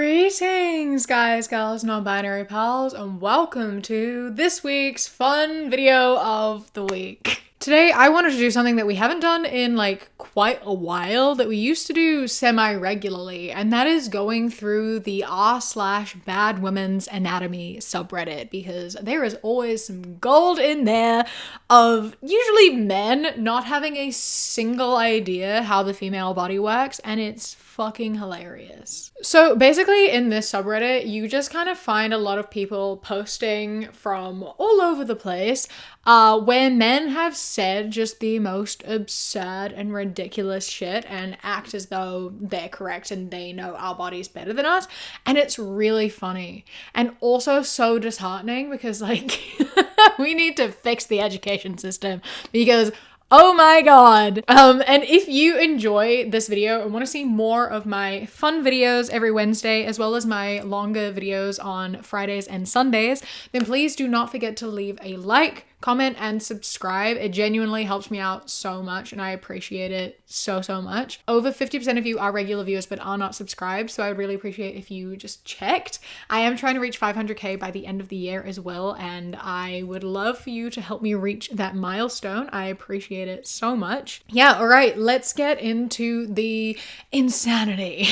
Greetings, guys, girls, non-binary pals, and welcome to this week's fun video of the week. Today, I wanted to do something that we haven't done in like quite a while, that we used to do semi-regularly, and that is going through the r/BadWomensAnatomy subreddit, because there is always some gold in there of usually men not having a single idea how the female body works, and it's fucking hilarious. So basically in this subreddit, you just kind of find a lot of people posting from all over the place where men have said just the most absurd and ridiculous shit and act as though they're correct and they know our bodies better than us. And it's really funny and also so disheartening because like we need to fix the education system because oh my god. And if you enjoy this video and want to see more of my fun videos every Wednesday, as well as my longer videos on Fridays and Sundays, then please do not forget to leave a like, comment, and subscribe. It genuinely helps me out so much and I appreciate it so much. Over 50% of you are regular viewers but are not subscribed, so I would really appreciate if you just checked. I am trying to reach 500k by the end of the year as well, and I would love for you to help me reach that milestone. I appreciate it so much. Yeah, all right, let's get into the insanity.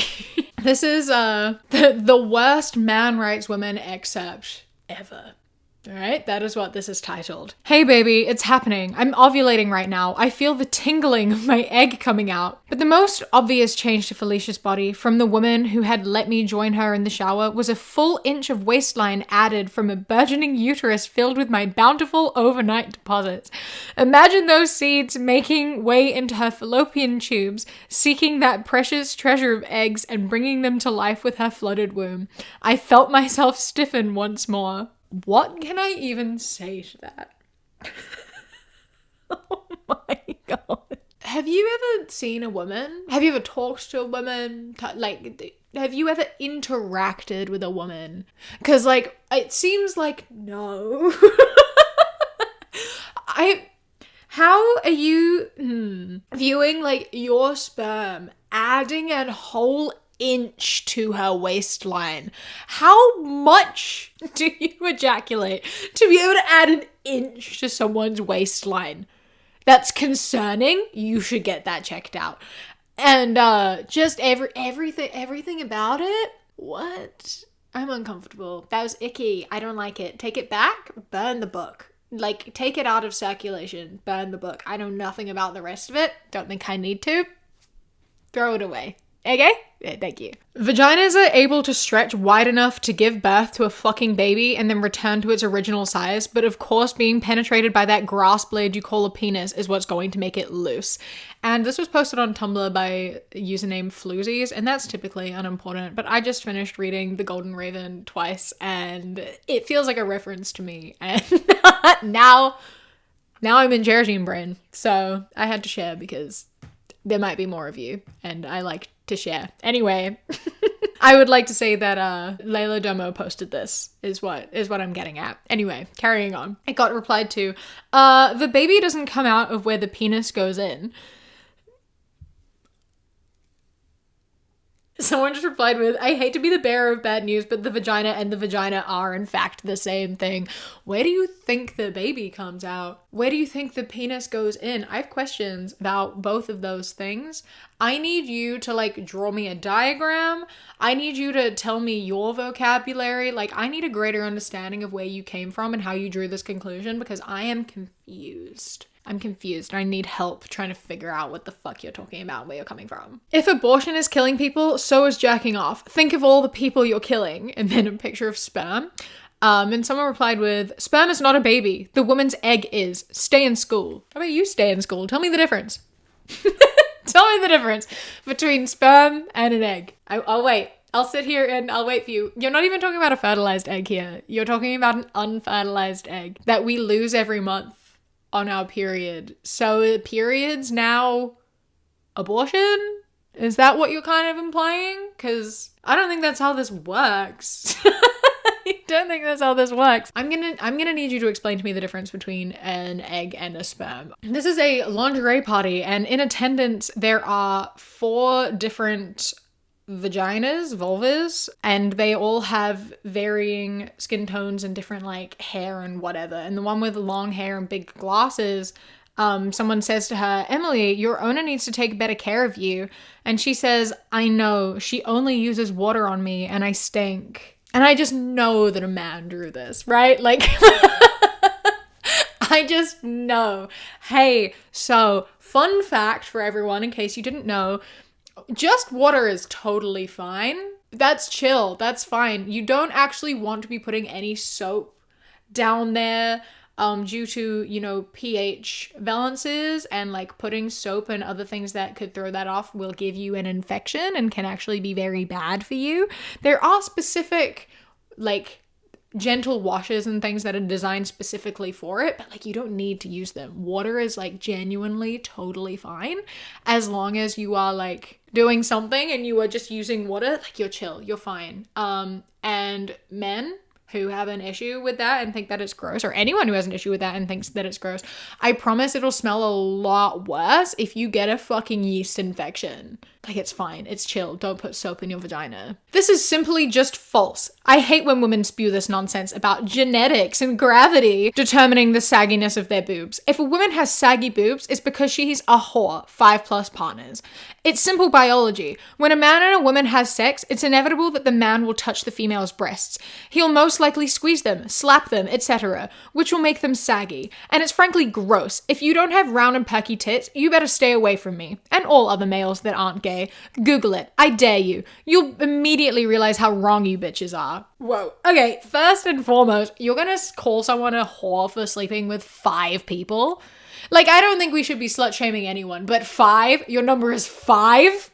This is the worst man rights women except ever. All right, that is what this is titled. Hey baby, it's happening. I'm ovulating right now. I feel the tingling of my egg coming out. But the most obvious change to Felicia's body from the woman who had let me join her in the shower was a full inch of waistline added from a burgeoning uterus filled with my bountiful overnight deposits. Imagine those seeds making way into her fallopian tubes, seeking that precious treasure of eggs and bringing them to life with her flooded womb. I felt myself stiffen once more. What can I even say to that? Oh my god. Have you ever seen a woman? Have you ever talked to a woman? Like, have you ever interacted with a woman? Because, like, it seems like no. How are you viewing, like, your sperm adding a whole inch to her waistline? How much do you ejaculate to be able to add an inch to someone's waistline? That's concerning. You should get that checked out. And just everything about it. What? I'm uncomfortable. That was icky. I don't like it. Take it back. Burn the book. Like, take it out of circulation. Burn the book. I know nothing about the rest of it. Don't think I need to. Throw it away. Okay? Yeah, thank you. Vaginas are able to stretch wide enough to give birth to a fucking baby and then return to its original size, but of course being penetrated by that grass blade you call a penis is what's going to make it loose. And this was posted on Tumblr by username Floozies, and that's typically unimportant, but I just finished reading The Golden Raven twice and it feels like a reference to me, and now I'm in Geraldine brain, so I had to share because there might be more of you and I like to share. Anyway, I would like to say that Layla Domo posted this is what I'm getting at. Anyway, carrying on. It got replied to, the baby doesn't come out of where the penis goes in. Someone just replied with, I hate to be the bearer of bad news, but the vagina and the vagina are in fact the same thing. Where do you think the baby comes out? Where do you think the penis goes in? I have questions about both of those things. I need you to like draw me a diagram. I need you to tell me your vocabulary. Like, I need a greater understanding of where you came from and how you drew this conclusion, because I am confused. I'm confused. I need help trying to figure out what the fuck you're talking about and where you're coming from. If abortion is killing people, so is jacking off. Think of all the people you're killing. And then a picture of sperm. And someone replied with, sperm is not a baby. The woman's egg is. Stay in school. How about you stay in school? Tell me the difference. Tell me the difference between sperm and an egg. I'll wait. I'll sit here and I'll wait for you. You're not even talking about a fertilized egg here. You're talking about an unfertilized egg that we lose every month on our period. So periods now abortion? Is that what you're kind of implying? Because I don't think that's how this works. I don't think that's how this works. I'm gonna need you to explain to me the difference between an egg and a sperm. This is a lingerie party, and in attendance there are 4 different vaginas, vulvas, and they all have varying skin tones and different like hair and whatever. And the one with long hair and big glasses, someone says to her, Emily, your owner needs to take better care of you. And she says, I know, she only uses water on me and I stink. And I just know that a man drew this, right? Like, I just know. Hey, so fun fact for everyone, in case you didn't know, just water is totally fine. That's chill. That's fine. You don't actually want to be putting any soap down there due to, you know, pH balances, and like putting soap and other things that could throw that off will give you an infection and can actually be very bad for you. There are specific like gentle washes and things that are designed specifically for it, but like you don't need to use them. Water is like genuinely totally fine as long as you are like doing something and you are just using water, like you're chill, you're fine. And men who have an issue with that and think that it's gross, or anyone who has an issue with that and thinks that it's gross, I promise it'll smell a lot worse if you get a fucking yeast infection. Like, it's fine. It's chill. Don't put soap in your vagina. This is simply just false. I hate when women spew this nonsense about genetics and gravity determining the sagginess of their boobs. If a woman has saggy boobs, it's because she's a whore, 5+ partners. It's simple biology. When a man and a woman has sex, it's inevitable that the man will touch the female's breasts. He'll most likely squeeze them, slap them, etc., which will make them saggy. And it's frankly gross. If you don't have round and perky tits, you better stay away from me. And all other males that aren't gay. Google it. I dare you. You'll immediately realize how wrong you bitches are. Whoa. Okay, first and foremost, you're gonna call someone a whore for sleeping with 5 people? Like, I don't think we should be slut-shaming anyone, but 5? Your number is 5?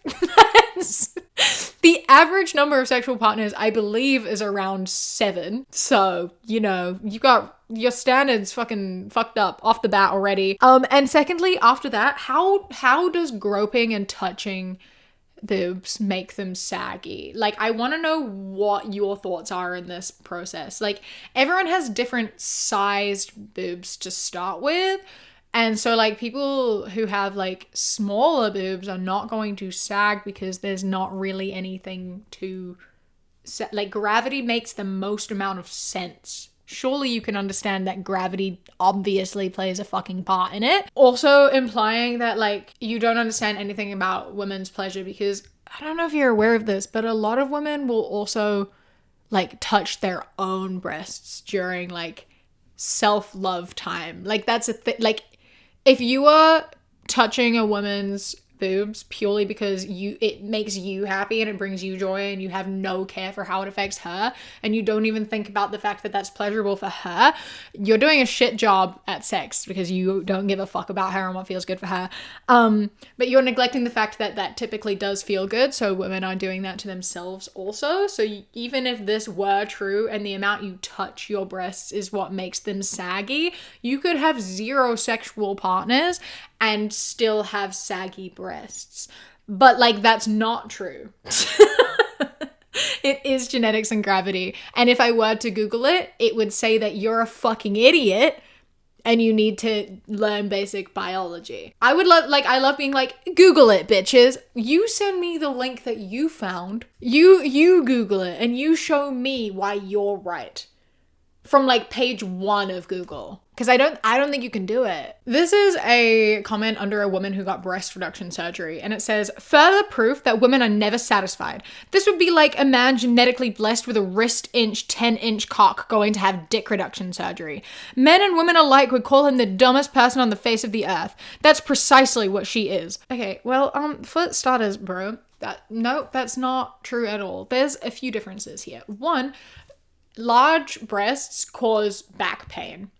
The average number of sexual partners, I believe, is around 7. So, you know, you got your standards fucking fucked up off the bat already. And secondly, after that, how does groping and touching boobs make them saggy? Like, I want to know what your thoughts are in this process. Like, everyone has different sized boobs to start with. And so, like, people who have, like, smaller boobs are not going to sag because there's not really anything to... Like, gravity makes the most amount of sense. Surely you can understand that gravity obviously plays a fucking part in it. Also implying that, like, you don't understand anything about women's pleasure, because I don't know if you're aware of this, but a lot of women will also, like, touch their own breasts during, like, self-love time. Like, that's a thing. Like, if you are touching a woman's boobs purely because it makes you happy and it brings you joy and you have no care for how it affects her, and you don't even think about the fact that that's pleasurable for her, you're doing a shit job at sex because you don't give a fuck about her and what feels good for her. But you're neglecting the fact that that typically does feel good, so women are doing that to themselves also. So even if this were true and the amount you touch your breasts is what makes them saggy, you could have 0 sexual partners and still have saggy breasts. But, like, that's not true. It is genetics and gravity. And if I were to Google it, it would say that you're a fucking idiot and you need to learn basic biology. I love being like, Google it, bitches. You send me the link that you found. You Google it and you show me why you're right. From, like, page 1 of Google. Because I don't think you can do it. This is a comment under a woman who got breast reduction surgery, and it says, further proof that women are never satisfied. This would be like a man genetically blessed with a wrist-inch, 10-inch cock going to have dick reduction surgery. Men and women alike would call him the dumbest person on the face of the earth. That's precisely what she is. Okay, well, for starters, bro, that's not true at all. There's a few differences here. One, large breasts cause back pain.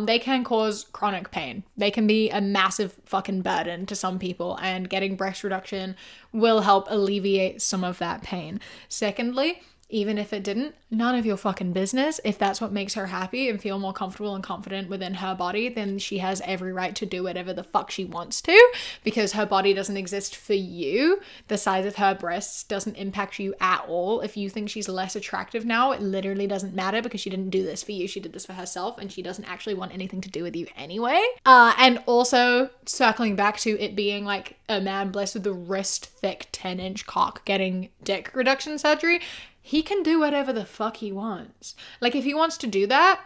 They can cause chronic pain. They can be a massive fucking burden to some people, and getting breast reduction will help alleviate some of that pain. Secondly, even if it didn't, none of your fucking business. If that's what makes her happy and feel more comfortable and confident within her body, then she has every right to do whatever the fuck she wants to, because her body doesn't exist for you. The size of her breasts doesn't impact you at all. If you think she's less attractive now, it literally doesn't matter, because she didn't do this for you. She did this for herself, and she doesn't actually want anything to do with you anyway. And also, circling back to it being like a man blessed with a wrist thick 10-inch cock getting dick reduction surgery, he can do whatever the fuck he wants. Like, if he wants to do that,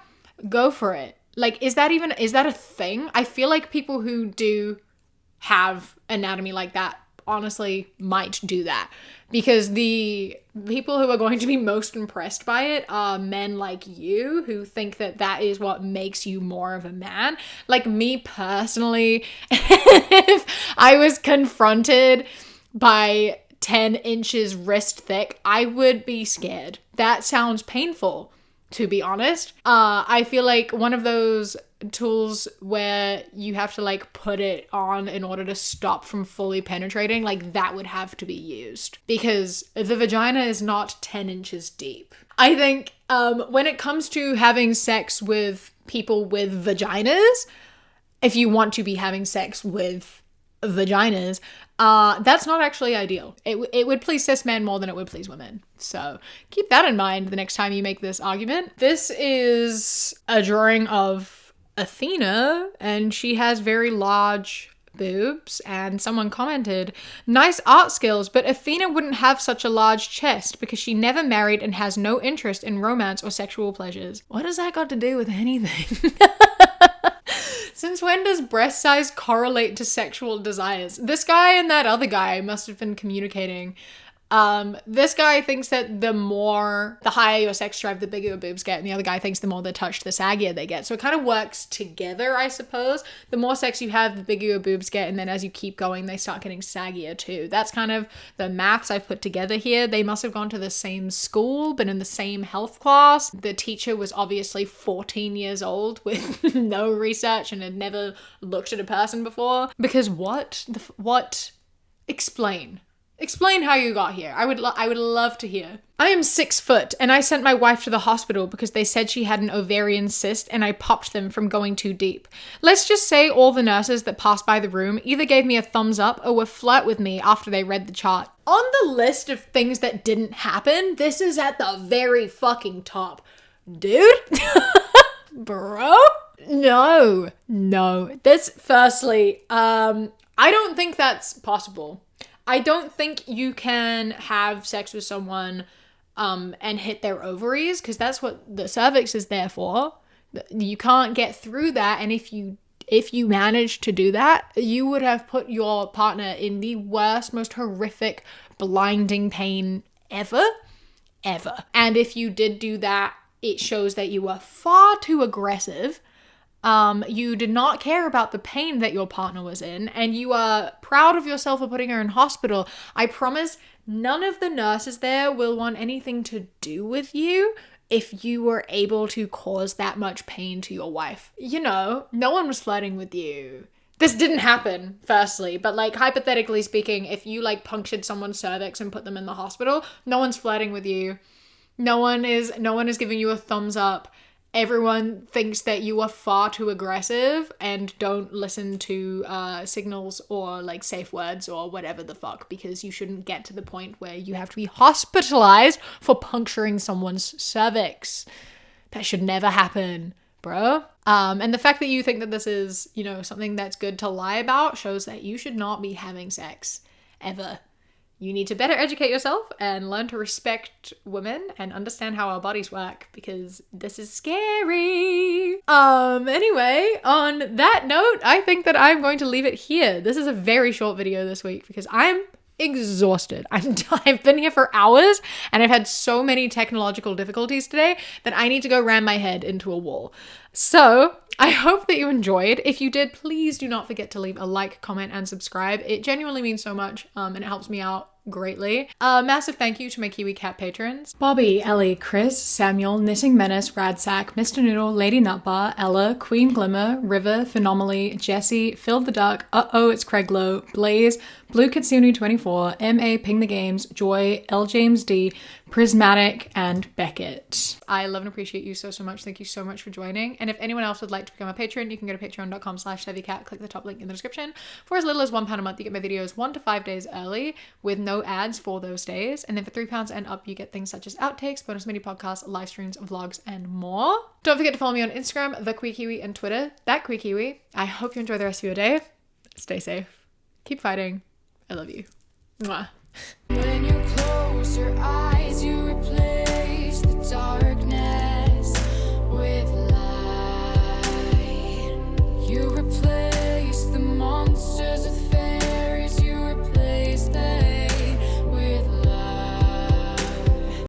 go for it. Like, is that a thing? I feel like people who do have anatomy like that honestly might do that, because the people who are going to be most impressed by it are men like you, who think that that is what makes you more of a man. Like me personally, if I was confronted by 10 inches wrist thick, I would be scared. That sounds painful, to be honest. I feel like one of those tools where you have to like put it on in order to stop from fully penetrating, like that would have to be used, because the vagina is not 10 inches deep. I think when it comes to having sex with people with vaginas, if you want to be having sex with vaginas, that's not actually ideal. It would please cis men more than it would please women. So keep that in mind the next time you make this argument. This is a drawing of Athena, and she has very large boobs, and someone commented, "Nice art skills, but Athena wouldn't have such a large chest because she never married and has no interest in romance or sexual pleasures." What does that got to do with anything? Since when does breast size correlate to sexual desires? This guy and that other guy must have been communicating. This guy thinks that the higher your sex drive, the bigger your boobs get, and the other guy thinks the more they're touched, the saggier they get. So it kind of works together, I suppose. The more sex you have, the bigger your boobs get, and then as you keep going, they start getting saggier too. That's kind of the maths I've put together here. They must have gone to the same school, but in the same health class. The teacher was obviously 14 years old with no research and had never looked at a person before. Because what? Explain how you got here. I would love to hear. I am 6 foot, and I sent my wife to the hospital because they said she had an ovarian cyst, and I popped them from going too deep. Let's just say all the nurses that passed by the room either gave me a thumbs up or were flirt with me after they read the chart. On the list of things that didn't happen, this is at the very fucking top. Dude? Bro? No. This, firstly, I don't think that's possible. I don't think you can have sex with someone and hit their ovaries, because that's what the cervix is there for. You can't get through that, and if you manage to do that, you would have put your partner in the worst, most horrific, blinding pain ever. And if you did do that, it shows that you were far too aggressive. You did not care about the pain that your partner was in, and you are proud of yourself for putting her in hospital. I promise none of the nurses there will want anything to do with you if you were able to cause that much pain to your wife. You know, no one was flirting with you. This didn't happen, firstly, but like hypothetically speaking, if you like punctured someone's cervix and put them in the hospital, no one's flirting with you. No one is giving you a thumbs up. Everyone thinks that you are far too aggressive and don't listen to signals or like safe words or whatever the fuck, because you shouldn't get to the point where you have to be hospitalized for puncturing someone's cervix. That should never happen, bro. And the fact that you think that this is, you know, something that's good to lie about shows that you should not be having sex ever. You need to better educate yourself and learn to respect women and understand how our bodies work, because this is scary. Anyway, on that note, I think that I'm going to leave it here. This is a very short video this week because I'm exhausted. I've been here for hours and I've had so many technological difficulties today that I need to go ram my head into a wall. So I hope that you enjoyed. If you did, please do not forget to leave a like, comment, and subscribe. It genuinely means so much and it helps me out greatly. Massive thank you to my Kiwi Cat patrons: Bobby, Ellie, Chris, Samuel, Knitting Menace, Radsack, Mr. Noodle, Lady Nutbar, Ella, Queen Glimmer, River, Phenomenally, Jesse, Phil the Duck, Uh-Oh, It's Craiglow, Blaze, Blue Kitsune 24, M.A. Ping the Games, Joy, L. James D, Prismatic, and Beckett. I love and appreciate you so much. Thank you so much for joining. And if anyone else would like to become a patron, you can go to patreon.com/ShevyCat, click the top link in the description. For as little as £1 a month, you get my videos 1 to 5 days early with no ads for those days. And then for £3 and up, you get things such as outtakes, bonus mini podcasts, live streams, vlogs, and more. Don't forget to follow me on Instagram, The Queer Kiwi, and Twitter, That Queer Kiwi. I hope you enjoy the rest of your day. Stay safe. Keep fighting. I love you. Mwah. When you close your eyes.